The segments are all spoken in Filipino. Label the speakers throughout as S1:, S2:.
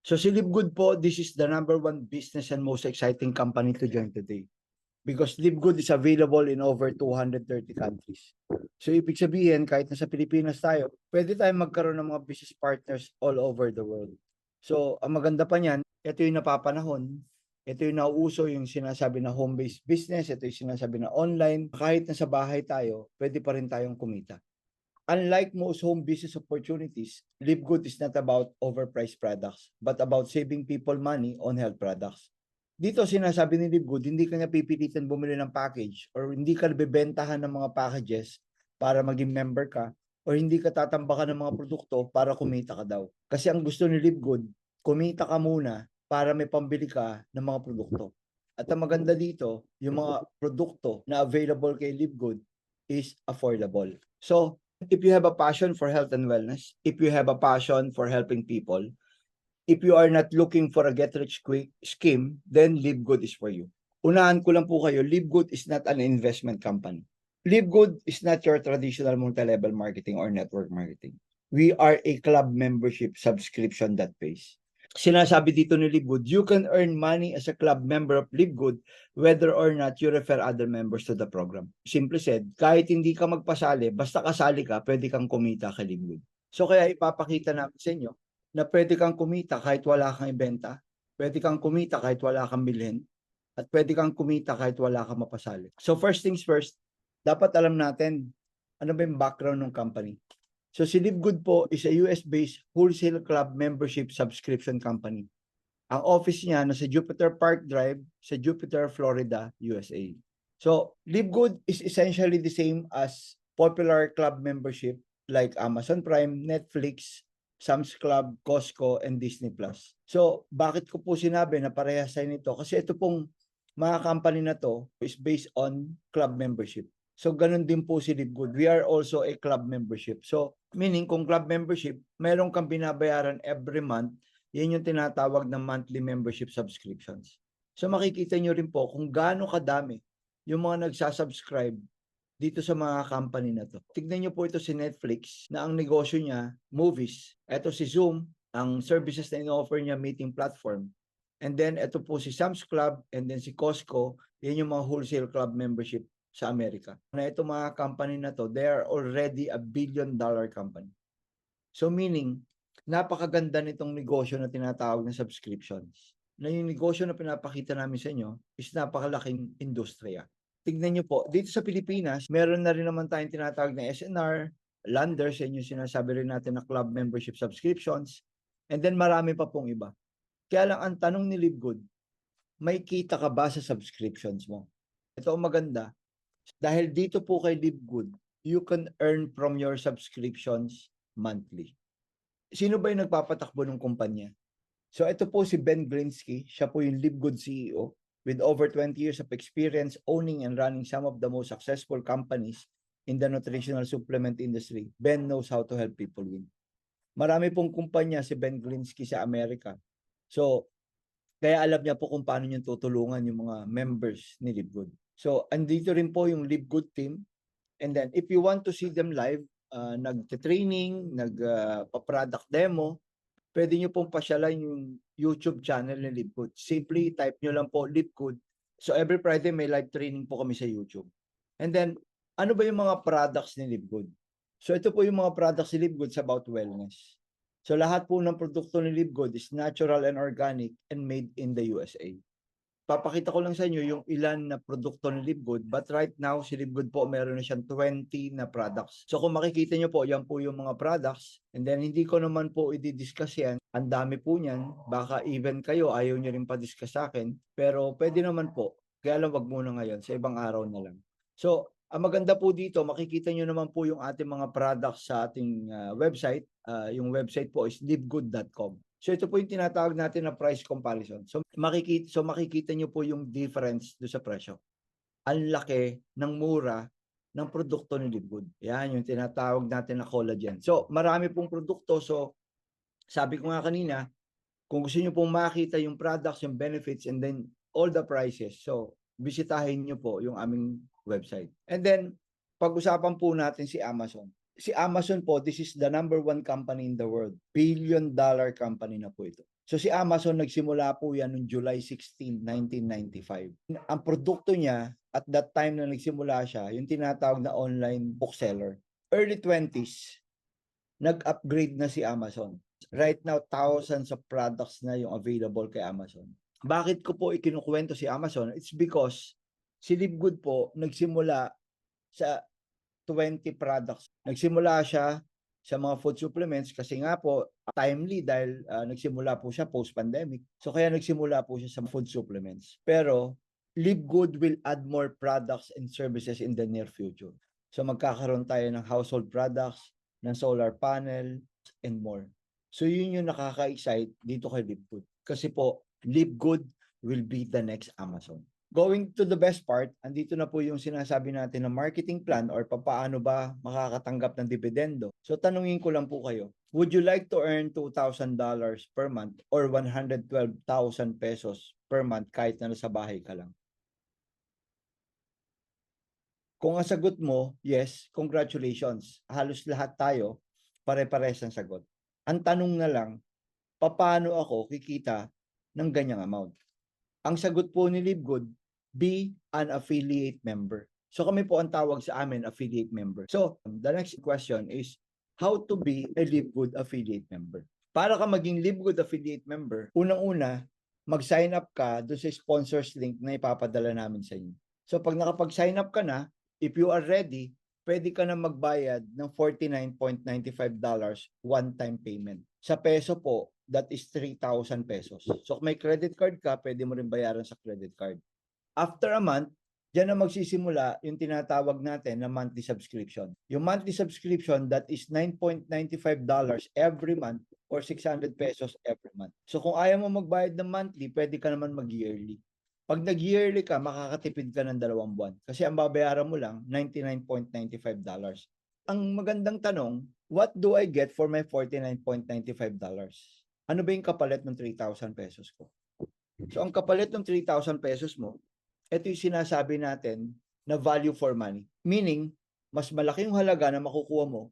S1: So si Live Good po, this is the #1 business and most exciting company to join today. Because Live Good is available in over 230 countries. So ibig sabihin, kahit nasa Pilipinas tayo, pwede tayong magkaroon ng mga business partners all over the world. So ang maganda pa niyan, ito yung napapanahon, ito yung nauuso, yung sinasabi na home-based business, ito yung sinasabi na online. Kahit nasa bahay tayo, pwede pa rin tayong kumita. Unlike most home business opportunities, Live Good is not about overpriced products, but about saving people money on health products. Dito sinasabi ni Live Good, hindi ka nga pipilitan bumili ng package or hindi ka bebentahan ng mga packages para maging member ka or hindi ka tatambakan ng mga produkto para kumita ka daw. Kasi ang gusto ni Live Good, kumita ka muna para may pambili ka ng mga produkto. At ang maganda dito, yung mga produkto na available kay Live Good is affordable. So, if you have a passion for health and wellness, if you have a passion for helping people, if you are not looking for a get-rich-quick scheme, then Live Good is for you. Unahan ko lang po kayo, Live Good is not an investment company. Live Good is not your traditional multi-level marketing or network marketing. We are a club membership subscription that pays. Sinasabi dito ni Live Good, you can earn money as a club member of Live Good whether or not you refer other members to the program. Simple said, kahit hindi ka magpasali, basta kasali ka, pwede kang kumita kay Live Good. So kaya ipapakita namin sa inyo na pwede kang kumita kahit wala kang ibenta, pwede kang kumita kahit wala kang bilhin, at pwede kang kumita kahit wala kang mapasali. So first things first, dapat alam natin ano ba yung background ng company. So si Live Good po is a US-based wholesale club membership subscription company. Ang office niya nasa Jupiter Park Drive sa Jupiter, Florida, USA. So Live Good is essentially the same as popular club membership like Amazon Prime, Netflix, Sam's Club, Costco, and Disney Plus. So bakit ko po sinabi na parehas sa nito? Kasi ito pong mga company na to is based on club membership. So ganun din po si Live Good. We are also a club membership. So meaning kung club membership, meron kang binabayaran every month, yan yung tinatawag na monthly membership subscriptions. So makikita nyo rin po kung gaano kadami yung mga nagsasubscribe dito sa mga company na to. Tignan nyo po ito si Netflix na ang negosyo niya, movies. Ito si Zoom, ang services na in-offer niya, meeting platform. And then ito po si Sam's Club and then si Costco, yan yung mga wholesale club membership sa Amerika. Na itong mga company na to, they are already $1 billion company. So meaning, napakaganda nitong negosyo na tinatawag na subscriptions. Na yung negosyo na pinapakita namin sa inyo is napakalaking industriya. Tignan nyo po, dito sa Pilipinas, meron na rin naman tayong tinatawag na SNR, Landers, yan yung sinasabi rin natin na club membership subscriptions, and then marami pa pong iba. Kaya lang ang tanong ni Live Good, may kita ka ba sa subscriptions mo? Ito ang maganda, dahil dito po kay Live Good, you can earn from your subscriptions monthly. Sino ba yung nagpapatakbo ng kumpanya? So ito po si Ben Glinsky, siya po yung Live Good CEO with over 20 years of experience owning and running some of the most successful companies in the nutritional supplement industry. Ben knows how to help people win. Marami pong kumpanya si Ben Glinsky sa Amerika. So kaya alam niya po kung paano niya tutulungan yung mga members ni Live Good. So andito rin po yung Live Good team. And then if you want to see them live, nag-training, nag-product demo, pwede nyo pong pasyalan yung YouTube channel ni Live Good. Simply type nyo lang po Live Good. So every Friday may live training po kami sa YouTube. And then, ano ba yung mga products ni Live Good? So ito po yung mga products ni Live Good about wellness. So lahat po ng produkto ni Live Good is natural and organic and made in the USA. Papakita ko lang sa inyo yung ilan na produkto ni Live Good, but right now si Live Good po meron na siyang 20 na products. So kung makikita nyo po, yan po yung mga products, and then hindi ko naman po i-discuss yan, ang dami po niyan, baka even kayo ayaw nyo rin pa-discuss sa akin, pero pwede naman po, kaya lang wag muna ngayon, sa ibang araw na lang. So ang maganda po dito, makikita nyo naman po yung ating mga products sa ating website. Yung website po is livegood.com. So ito po yung tinatawag natin na price comparison. So makikita nyo po yung difference do sa presyo. Ang laki ng mura ng produkto ni Live Good. Yan yung tinatawag natin na collagen. So marami pong produkto. So sabi ko nga kanina, kung gusto nyo pong makita yung products, yung benefits, and then all the prices. So bisitahin nyo po yung aming website. And then pag-usapan po natin si Amazon. si Amazon po, this is the #1 company in the world. Billion-dollar company na po ito. So si Amazon nagsimula po yan noong July 16, 1995. Ang produkto niya at that time na nagsimula siya, yung tinatawag na online bookseller. Early 20s, nag-upgrade na si Amazon. Right now, thousands of products na yung available kay Amazon. Bakit ko po ikinukwento si Amazon? It's because si Livegood po nagsimula sa 20 products. Nagsimula siya sa mga food supplements kasi nga po timely dahil nagsimula po siya post-pandemic. So kaya nagsimula po siya sa food supplements. Pero Livegood will add more products and services in the near future. So magkakaroon tayo ng household products, ng solar panel, and more. So yun yung nakaka-excite dito kay Livegood. Kasi po, Livegood will be the next Amazon. Going to the best part, andito na po yung sinasabi natin na marketing plan or paano ba makakatanggap ng dividendo. So tanungin ko lang po kayo, would you like to earn $2,000 per month or 112,000 pesos per month kahit na nasa bahay ka lang? Kung ang sagot mo, yes, congratulations. Halos lahat tayo pare-pares ang sagot. Ang tanong na lang, paano ako kikita ng ganyang amount? Ang sagot po ni Livegood, be an affiliate member. So kami po ang tawag sa amin, affiliate member. So the next question is, how to be a Livegood affiliate member? Para ka maging Livegood affiliate member, unang-una, mag-sign up ka doon sa sponsors link na ipapadala namin sa inyo. So pag nakapag-sign up ka na, if you are ready, pwede ka na magbayad ng $49.95 one-time payment. Sa peso po, that is 3,000 pesos. So kung may credit card ka, pwede mo rin bayaran sa credit card. After a month, diyan na magsisimula yung tinatawag natin na monthly subscription. Yung monthly subscription, that is $9.95 every month or 600 pesos every month. So kung ayaw mo magbayad ng monthly, pwede ka naman mag-yearly. Pag nag-yearly ka, makakatipid ka ng 2 buwan. Kasi ang babayaran mo lang, $99.95. Ang magandang tanong, what do I get for my $49.95? Ano ba yung kapalit ng 3,000 pesos ko? So ang kapalit ng 3,000 pesos mo, ito yung sinasabi natin na value for money. Meaning, mas malaki yung halaga na makukuha mo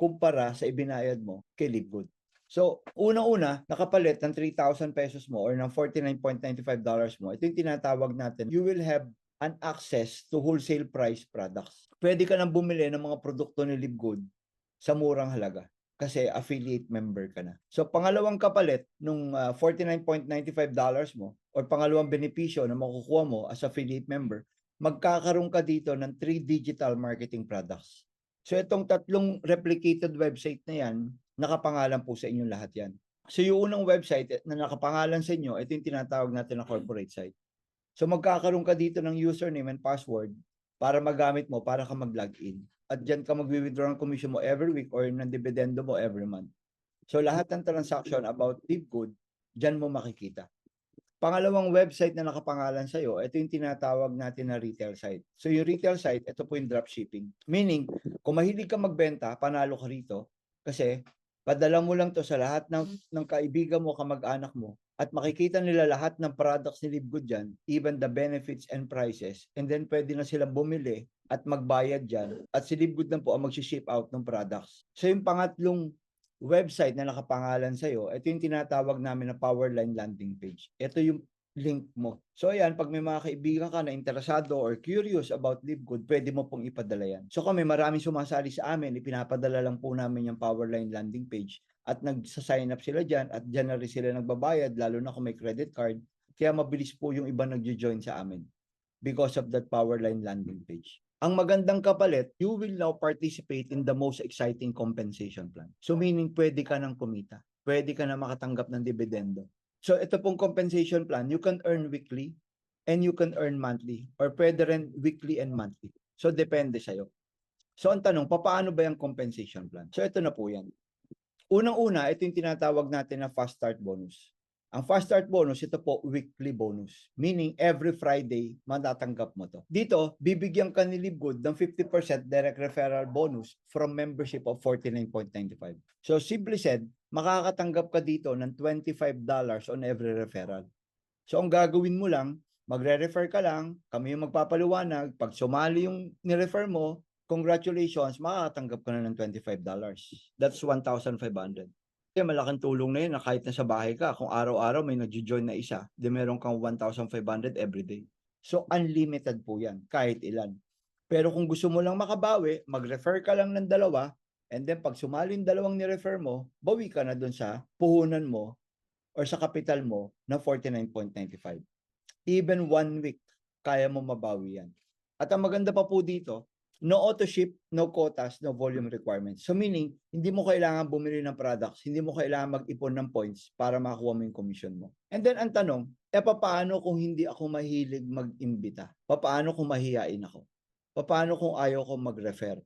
S1: kumpara sa ibinayad mo kay Livegood. So, unang-una, nakapalit ng 3,000 pesos mo or ng $49.95 mo, ito yung tinatawag natin, you will have an access to wholesale price products. Pwede ka nang bumili ng mga produkto ni Livegood sa murang halaga kasi affiliate member ka na. So, pangalawang kapalit nung $49.95 mo or pangalawang benepisyo na makukuha mo as affiliate member, magkakaroon ka dito ng 3 digital marketing products. So, itong 3 replicated website na yan, nakapangalan po sa inyong lahat yan. So, yung unang website na nakapangalan sa inyo, ito yung tinatawag natin na corporate site. So, magkakaroon ka dito ng username and password para magamit mo para ka mag-login. At dyan ka mag-withdraw ng commission mo every week or ng dividendo mo every month. So, lahat ng transaction about Livegood, dyan mo makikita. Pangalawang website na nakapangalan sa'yo, ito yung tinatawag natin na retail site. So, yung retail site, ito po yung dropshipping. Meaning, kung mahilig ka magbenta, panalo ka rito. Kasi, padala mo lang to sa lahat ng kaibigan mo, kamag-anak mo, at makikita nila lahat ng products ni Livegood dyan, even the benefits and prices, and then pwede na silang bumili at magbayad dyan, at si Livegood na po ang mag-ship out ng products. So, yung pangatlong website na nakapangalan sa'yo, ito yung tinatawag namin na Powerline landing page. Ito yung link mo. So ayan, pag may mga kaibigan ka na interesado or curious about Livegood, pwede mo pong ipadala yan. So kami, maraming sumasali sa amin, ipinapadala lang po namin yung Powerline landing page at nagsa-sign up sila dyan at dyan na rin sila nagbabayad, lalo na kung may credit card. Kaya mabilis po yung iba nagjo-join sa amin because of that Powerline landing page. Ang magandang kapalit, you will now participate in the most exciting compensation plan. So meaning pwede ka nang kumita. Pwede ka na makatanggap ng dividendo. So ito pong compensation plan, you can earn weekly and you can earn monthly or pwede rin weekly and monthly. So depende sa'yo. So ang tanong, paano ba yung compensation plan? So ito na po yan. Unang-una, ito yung tinatawag natin na fast start bonus. Ang fast start bonus, ito po weekly bonus. Meaning, every Friday, matatanggap mo to. Dito, bibigyan ka ni Livegood ng 50% direct referral bonus from membership of $49.95. So, simply said, makakatanggap ka dito ng $25 on every referral. So, ang gagawin mo lang, magre-refer ka lang, kami yung magpapaliwanag, pag sumali yung ni-refer mo, congratulations, makakatanggap ka na ng $25. That's 1,500. Kaya malaking tulong na yun na kahit nasa bahay ka, kung araw-araw may nag-join na isa, di meron kang 1,500 everyday. So, unlimited po yan, kahit ilan. Pero kung gusto mo lang makabawi, mag-refer ka lang ng dalawa, and then pag sumali yung dalawang ni-refer mo, bawi ka na dun sa puhunan mo or sa kapital mo na 49.95. Even 1 week, kaya mo mabawi yan. At ang maganda pa po dito, no auto ship, no quotas, no volume requirements. So meaning, hindi mo kailangan bumili ng products, hindi mo kailangan mag-ipon ng points para makuha mo yung commission mo. And then ang tanong, paano kung hindi ako mahilig mag-imbita? Paano kung mahihain ako? Paano kung ayaw ko mag-refer?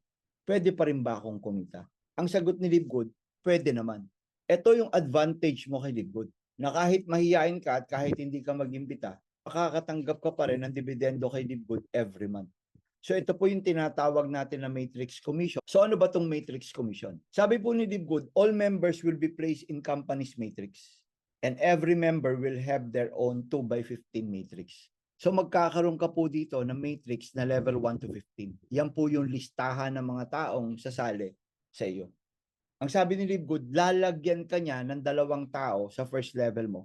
S1: Pwede pa rin ba akong kumita? Ang sagot ni Livegood, pwede naman. Ito yung advantage mo kay Livegood, na kahit mahihain ka at kahit hindi ka mag-imbita, makakatanggap ka pa rin ng dividendo kay Livegood every month. So ito po yung tinatawag natin na matrix commission. So ano ba tong matrix commission? Sabi po ni Livegood, all members will be placed in company's matrix. And every member will have their own 2x15 matrix. So magkakaroon ka po dito ng matrix na level 1 to 15. Yan po yung listahan ng mga taong sasali sa iyo. Ang sabi ni Livegood, lalagyan ka niya ng 2 tao sa first level mo.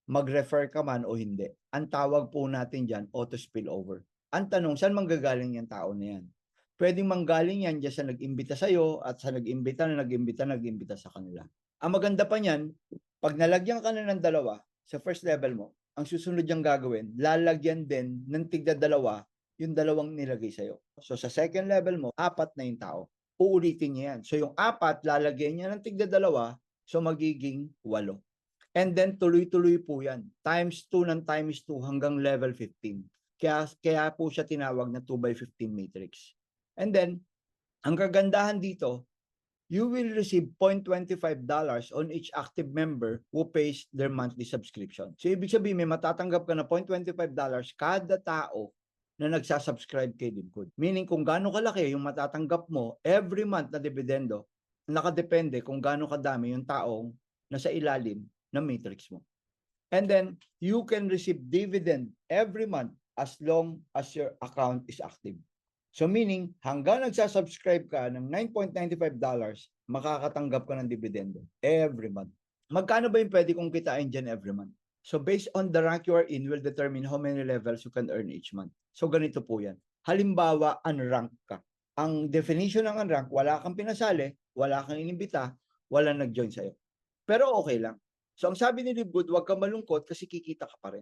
S1: Mag-refer ka man o hindi. Ang tawag po natin dyan, auto spillover. Ang tanong, saan manggagaling yung tao na yan? Pwedeng manggaling yan dyan sa nag-imbita sa'yo at sa nag-imbita sa kanila. Ang maganda pa niyan, pag nalagyan ka na ng 2 sa first level mo, ang susunod niyang gagawin, lalagyan din ng tigda-2 yung 2 nilagay sa'yo. So sa second level mo, 4 na yung tao. Uulitin niya yan. So yung 4, lalagyan niya ng tigda-2, so magiging 8. And then tuloy-tuloy po yan. Times 2 ng times 2 hanggang level 15. Kaya po siya tinawag na 2x15 matrix. And then, ang kagandahan dito, you will receive $0.25 on each active member who pays their monthly subscription. So, ibig sabihin, may matatanggap ka na $0.25 kada tao na nagsasubscribe kay Livegood. Meaning, kung gaano kalaki yung matatanggap mo every month na dividendo, nakadepende kung gaano kadami yung taong nasa ilalim ng matrix mo. And then, you can receive dividend every month as long as your account is active. So meaning, hanggang nagsasubscribe ka ng $9.95, makakatanggap ka ng dividendo every month. Magkano ba yung pwede kong kitain dyan every month? So based on the rank you are in will determine how many levels you can earn each month. So ganito po yan. Halimbawa, unrank ka. Ang definition ng unrank, wala kang pinasali, wala kang inimbita, wala nag-join sa'yo. Pero okay lang. So ang sabi ni Livegood, huwag ka malungkot kasi kikita ka pa rin.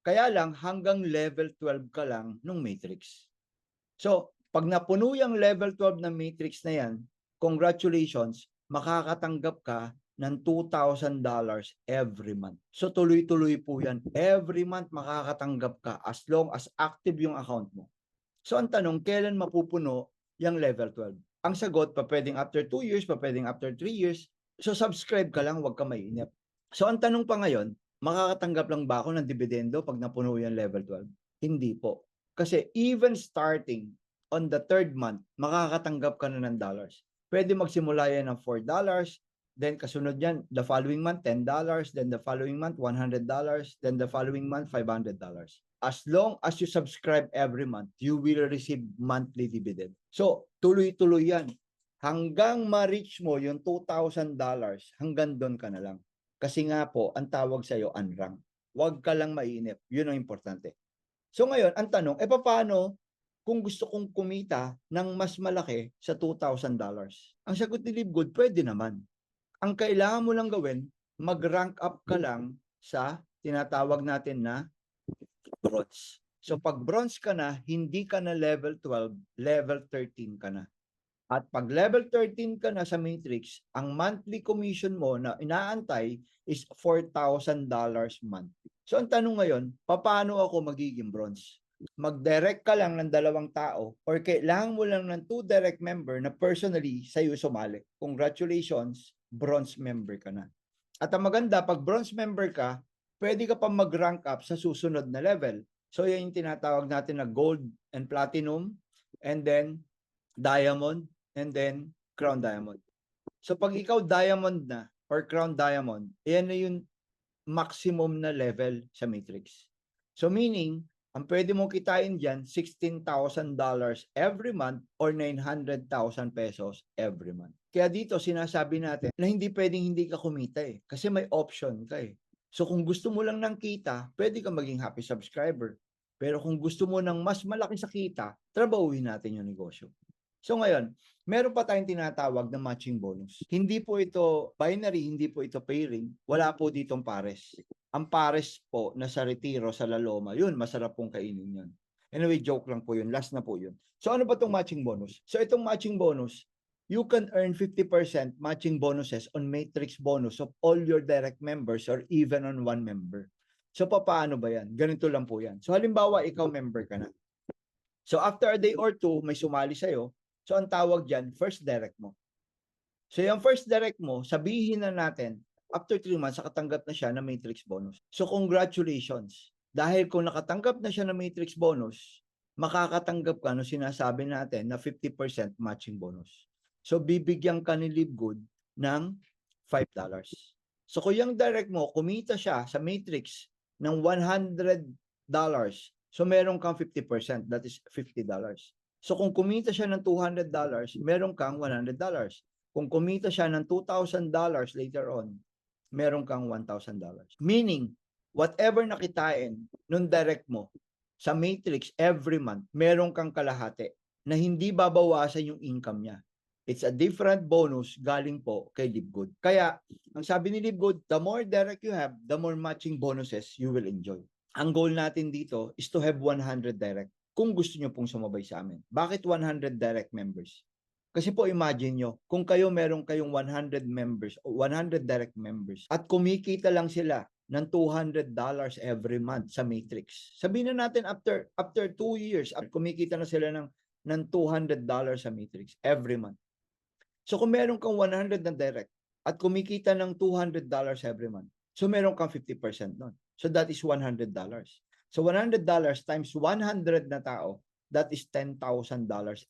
S1: Kaya lang, hanggang level 12 ka lang nung matrix. So, pag napuno yung level 12 na matrix na yan, congratulations, makakatanggap ka ng $2,000 every month. So, tuloy-tuloy po yan. Every month makakatanggap ka as long as active yung account mo. So, ang tanong, kailan mapupuno yung level 12? Ang sagot, pa pwedeng after 2 years, pa pwedeng after 3 years. So, subscribe ka lang, huwag ka mainip. So, ang tanong pa ngayon, makakatanggap lang ba ako ng dividendo pag napuno yung level 12? Hindi po. Kasi even starting on the 3rd month, makakatanggap ka na ng dollars. Pwede magsimula yan ng $4, then kasunod yan, the following month, $10, then the following month, $100, then the following month, $500. As long as you subscribe every month, you will receive monthly dividend. So, tuloy-tuloy yan. Hanggang ma-reach mo yung $2,000, hanggang doon ka na lang. Kasi nga po, ang tawag sa'yo, unrank. Huwag ka lang mainip. Yun ang importante. So ngayon, ang tanong, paano kung gusto kong kumita ng mas malaki sa $2,000? Ang sagot ni Livegood, pwede naman. Ang kailangan mo lang gawin, mag-rank up ka lang sa tinatawag natin na bronze. So pag bronze ka na, hindi ka na level 12, level 13 ka na. At pag level 13 ka na sa matrix, ang monthly commission mo na inaantay is $4,000 monthly. So ang tanong ngayon, paano ako magiging bronze? Mag-direct ka lang ng 2 tao or kailangan mo lang ng 2 direct member na personally sa'yo sumali. Congratulations, bronze member ka na. At ang maganda, pag bronze member ka, pwede ka pa mag-rank up sa susunod na level. So yan yung tinatawag natin na gold and platinum and then diamond and then crown diamond. So pag ikaw diamond na or crown diamond, yan na yung maximum na level sa matrix. So meaning, Ang pwede mong kitain dyan, $16,000 every month or 900,000 pesos every month. Kaya dito sinasabi natin na hindi pwedeng hindi ka kumita eh. Kasi may option ka eh. So kung gusto mo lang ng kita, pwede ka maging happy subscriber. Pero kung gusto mo ng mas malaki sa kita, trabahuin natin yung negosyo. So ngayon, meron pa tayong tinatawag na matching bonus. Hindi po ito binary, hindi po ito pairing. Wala po ditong pares. Ang pares po na sa Retiro, sa La Loma, yun, masarap pong kainin yun. Anyway, joke lang po yun. Last na po yun. So ano ba itong matching bonus? So itong matching bonus, you can earn 50% matching bonuses on matrix bonus of all your direct members or even on one member. So paano ba yan? Ganito lang po yan. So halimbawa, ikaw member ka na. So after a day or two, may sumali sa'yo. So ang tawag dyan, first direct mo. So yung first direct mo, sabihin na natin, after 3 months, nakatanggap na siya ng matrix bonus. So congratulations. Dahil kung nakatanggap na siya ng matrix bonus, makakatanggap ka no sinasabi natin na 50% matching bonus. So bibigyan ka ni Livegood ng $5. So kung yung direct mo, kumita siya sa matrix ng $100, so meron kang 50%, that is $50. So kung kumita siya ng $200, meron kang $100. Kung kumita siya ng $2,000 later on, meron kang $1,000. Meaning, whatever nakitain nung direct mo sa matrix every month, meron kang kalahati na hindi babawasan yung income niya. It's a different bonus galing po kay Livegood. Kaya, ang sabi ni Livegood, the more direct you have, the more matching bonuses you will enjoy. Ang goal natin dito is to have 100 direct. Kung gusto nyo pong sumabay sa amin. Bakit 100 direct members? Kasi po imagine nyo, kung kayo meron kayong 100 members o 100 direct members at kumikita lang sila ng $200 every month sa matrix. Sabihin na natin after 2 years, kumikita na sila ng $200 sa matrix every month. So kung meron kang 100 na direct at kumikita ng $200 every month, so meron kang 50% nun. So that is $100. So $100 times 100 na tao, that is $10,000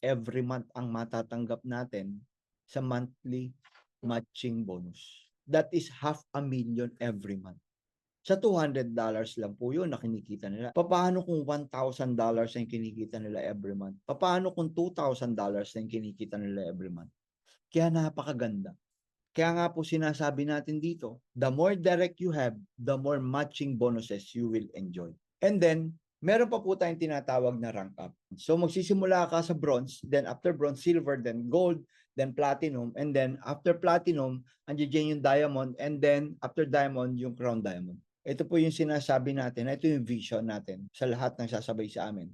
S1: every month ang matatanggap natin sa monthly matching bonus. That is $500,000 every month. Sa $200 lang po yun na kinikita nila. Paano kung $1,000 ang kinikita nila every month? Paano kung $2,000 ang kinikita nila every month? Kaya napakaganda. Kaya nga po sinasabi natin dito, the more direct you have, the more matching bonuses you will enjoy. And then, meron pa po tayong tinatawag na rank up. So magsisimula ka sa bronze, then after bronze, silver, then gold, then platinum, and then after platinum, andiyan yung diamond, and then after diamond, yung crown diamond. Ito po yung sinasabi natin, ito yung vision natin sa lahat ng sasabay sa amin.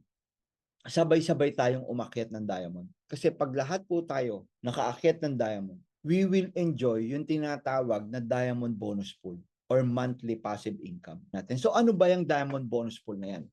S1: Sabay-sabay tayong umakyat ng diamond. Kasi pag lahat po tayo nakaakyat ng diamond, we will enjoy yung tinatawag na diamond bonus pool or monthly passive income natin. So ano ba yung diamond bonus pool na yan?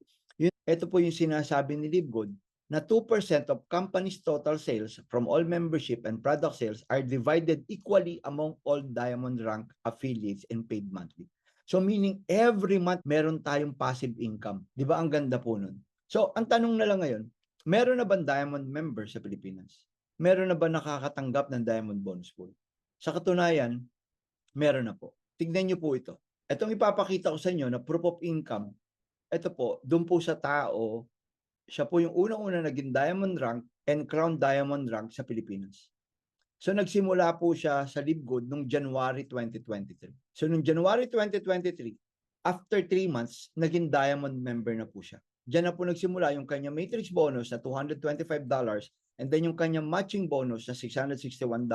S1: Ito po yung sinasabi ni Livegood na 2% of company's total sales from all membership and product sales are divided equally among all diamond rank affiliates and paid monthly. So meaning every month meron tayong passive income. Di ba ang ganda po nun? So ang tanong na lang ngayon, meron na ba diamond member sa Pilipinas? Meron na ba nakakatanggap ng diamond bonus pool? Sa katunayan, meron na po. Tignan niyo po ito. Itong ipapakita ko sa inyo na proof of income, ito po, doon po sa tao, siya po yung unang-una naging diamond rank and crown diamond rank sa Pilipinas. So nagsimula po siya sa Livegood noong January 2023. So noong January 2023, after 3 months, naging diamond member na po siya. Diyan na po nagsimula yung kanya matrix bonus na $225 and then yung kanya matching bonus na $661.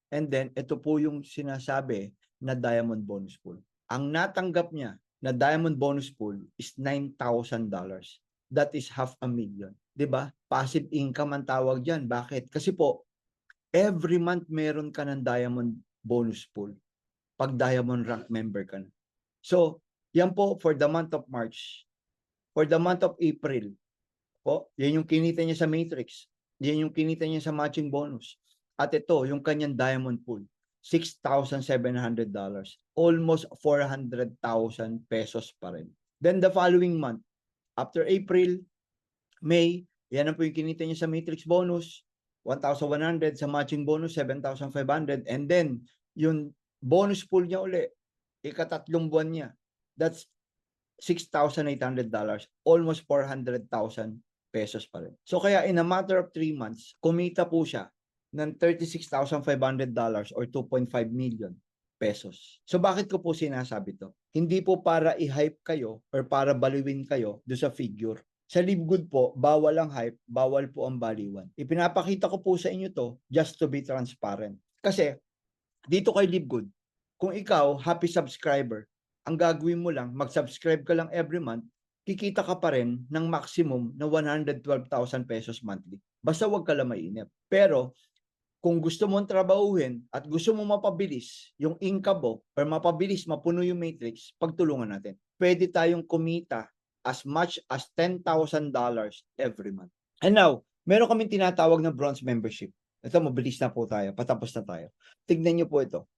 S1: And then ito po yung sinasabi na diamond bonus pool. Ang natanggap niya na diamond bonus pool is $9,000. That is $500,000. 'Di ba? Passive income ang tawag diyan. Bakit? Kasi po every month meron ka ng diamond bonus pool pag diamond rank member ka na. So, yan po for the month of March. For the month of April, po, yan yung kinita niya sa matrix. Yan yung kinita niya sa matching bonus. At ito, yung kanyang diamond pool, $6,700. Almost 400,000 pesos pa rin. Then the following month, after April, May, yan ang po yung kinita niya sa matrix bonus, 1,100, sa matching bonus, 7,500. And then, yung bonus pool niya uli, ikatatlong buwan niya, that's $6,800, almost 400,000 pesos pa rin. So kaya in a matter of 3 months, kumita po siya ng $36,500 or 2.5 million pesos. So bakit ko po sinasabi to? Hindi po para i-hype kayo or para baliwin kayo do sa figure. Sa Livegood po, bawal ang hype, bawal po ang baliwan. Ipinapakita ko po sa inyo to just to be transparent. Kasi dito kay Livegood, kung ikaw happy subscriber, ang gagawin mo lang, mag-subscribe ka lang every month, kikita ka pa rin ng maximum na 112,000 pesos monthly. Basta wag ka lang mainip. Pero kung gusto mong trabahuhin at gusto mo mapabilis yung income mo or mapabilis mapuno yung matrix, pagtulungan natin. Pwede tayong kumita as much as $10,000 every month. And now, meron kaming tinatawag na bronze membership. Ito, mabilis na po tayo. Patapos na tayo. Tignan nyo po ito.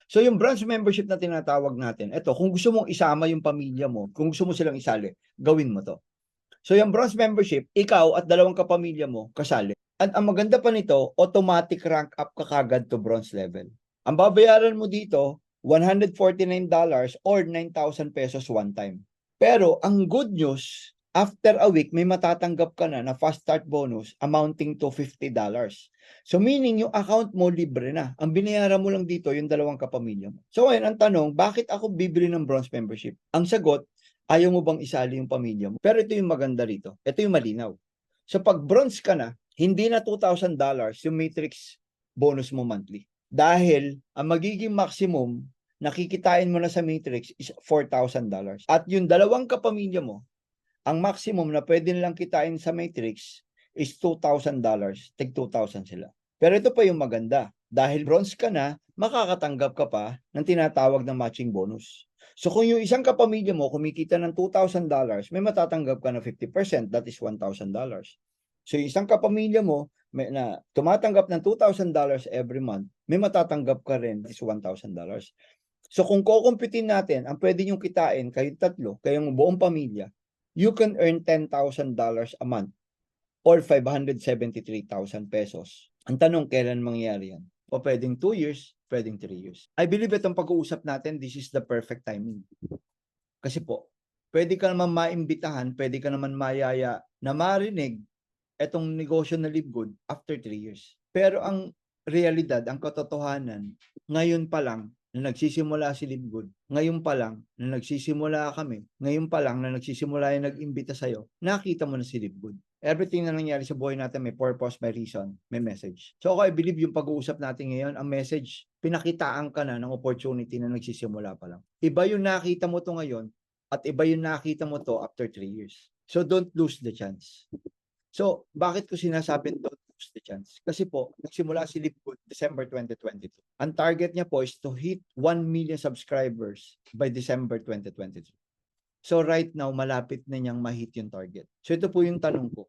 S1: So yung bronze membership na tinatawag natin, ito, kung gusto mong isama yung pamilya mo, kung gusto mo silang isali, gawin mo to. So yung bronze membership, ikaw at dalawang kapamilya mo kasali. At ang maganda pa nito, automatic rank up ka kagad to bronze level. Ang babayaran mo dito, $149 or 9,000 pesos one time. Pero ang good news, after a week, may matatanggap ka na fast start bonus amounting to $50. So meaning yung account mo libre na. Ang binayaran mo lang dito yung dalawang kapamilya mo. So ngayon, ang tanong, bakit ako bibili ng bronze membership? Ang sagot, ayaw mo bang isali yung pamilya mo? Pero ito yung maganda rito. Ito yung malinaw. So pag bronze ka na, hindi na $2,000 yung matrix bonus mo monthly. Dahil ang magiging maximum nakikitain mo na sa matrix is $4,000. At yung dalawang kapamilya mo, ang maximum na pwede nilang kitain sa matrix is $2,000. Tig 2,000 sila. Pero ito pa yung maganda. Dahil bronze ka na, makakatanggap ka pa ng tinatawag na matching bonus. So kung yung isang kapamilya mo kumikita ng $2,000, may matatanggap ka na 50%, that is $1,000. So yung isang kapamilya mo na tumatanggap ng $2,000 every month, may matatanggap ka rin, that is $1,000. So kung kukumpitin natin, ang pwede niyong kitain, kayong tatlo, kayong buong pamilya, you can earn $10,000 a month or 573,000 pesos. Ang tanong, kailan mangyari yan? O pwedeng 2 years, pwedeng 3 years. I believe itong pag-uusap natin, this is the perfect timing. Kasi po, pwede ka naman maimbitahan, pwede ka naman mayaya na marinig etong negosyo na Livegood after 3 years. Pero ang realidad, ang katotohanan, ngayon pa lang na nagsisimula si Livegood, ngayon pa lang na nagsisimula kami, ngayon pa lang na nagsisimula yung nag-imbita sa'yo, nakita mo na si Livegood. Everything na nangyari sa buhay natin may purpose, may reason, may message. So ako I believe yung pag-uusap natin ngayon, ang message, pinakitaan ka na ng opportunity na nagsisimula pa lang. Iba yung nakita mo to ngayon at iba yung nakita mo to after 3 years. So don't lose the chance. So, bakit ko sinasabing don't lose the chance? Kasi po, nagsimula si Livegood December 2022. Ang target niya po is to hit 1 million subscribers by December 2022. So, right now, malapit na niyang ma-hit yung target. So, ito po yung tanong ko.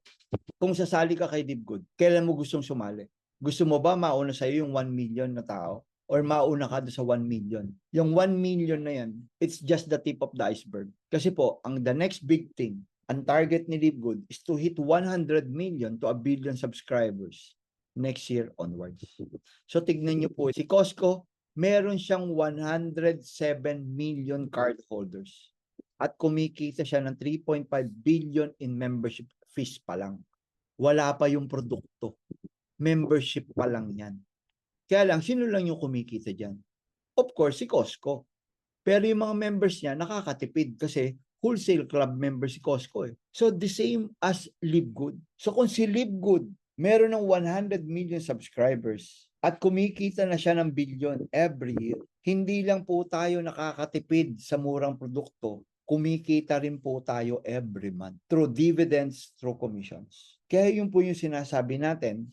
S1: Kung sasali ka kay Livegood, kailan mo gustong sumali? Gusto mo ba mauna sa'yo yung 1 million na tao? Or mauna ka sa 1 million? Yung 1 million na yan, it's just the tip of the iceberg. Kasi po, ang the next big thing, ang target ni Livegood is to hit 100 million to 1 billion subscribers next year onwards. So tignan niyo po, si Costco, meron siyang 107 million card holders. At kumikita siya ng 3.5 billion in membership fees pa lang. Wala pa yung produkto. Membership pa lang yan. Kaya lang, sino lang yung kumikita dyan? Of course, si Costco. Pero yung mga members niya, nakakatipid kasi wholesale club member si Costco eh. So the same as Livegood. So kung si Livegood meron ng 100 million subscribers at kumikita na siya ng billion every year, hindi lang po tayo nakakatipid sa murang produkto, kumikita rin po tayo every month through dividends, through commissions. Kaya yun po yung sinasabi natin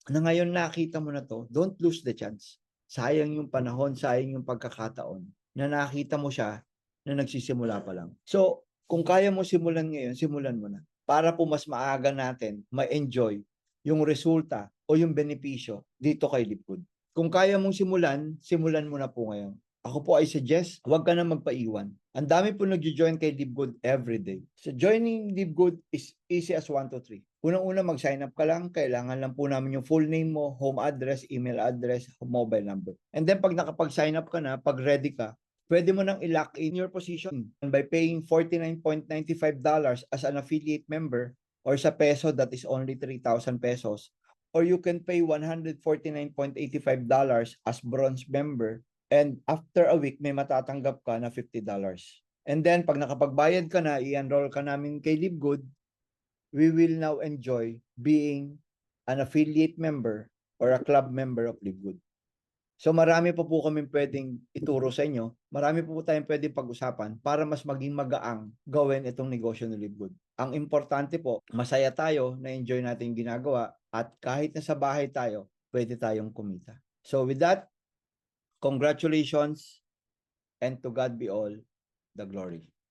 S1: na ngayon nakita mo na to, don't lose the chance. Sayang yung panahon, sayang yung pagkakataon na nakita mo siya na nagsisimula pa lang. So, kung kaya mo simulan ngayon, simulan mo na. Para po mas maaga natin ma-enjoy yung resulta o yung benepisyo dito kay Livegood. Kung kaya mong simulan, simulan mo na po ngayon. Ako po ay suggest, huwag ka na magpaiwan. Ang dami po nag-join kay Livegood everyday. So joining Livegood is easy as 1, 2, 3. Unang-una, mag-sign up ka lang. Kailangan lang po namin yung full name mo, home address, email address, mobile number. And then pag nakapag-sign up ka na, pag ready ka, pwede mo nang i-lock in your position by paying $49.95 as an affiliate member, or sa peso that is only 3,000 pesos, or you can pay $149.85 as bronze member, and after a week may matatanggap ka na $50. And then pag nakapagbayad ka na, i-enroll ka namin kay LiveGood, we will now enjoy being an affiliate member or a club member of LiveGood. So marami pa po kami pwedeng ituro sa inyo. Marami po tayong pwedeng pag-usapan para mas maging magaang gawin itong negosyo ni LiveGood. Ang importante po, masaya tayo, na-enjoy natin yung ginagawa, at kahit nasa bahay tayo, pwede tayong kumita. So with that, congratulations, and to God be all the glory.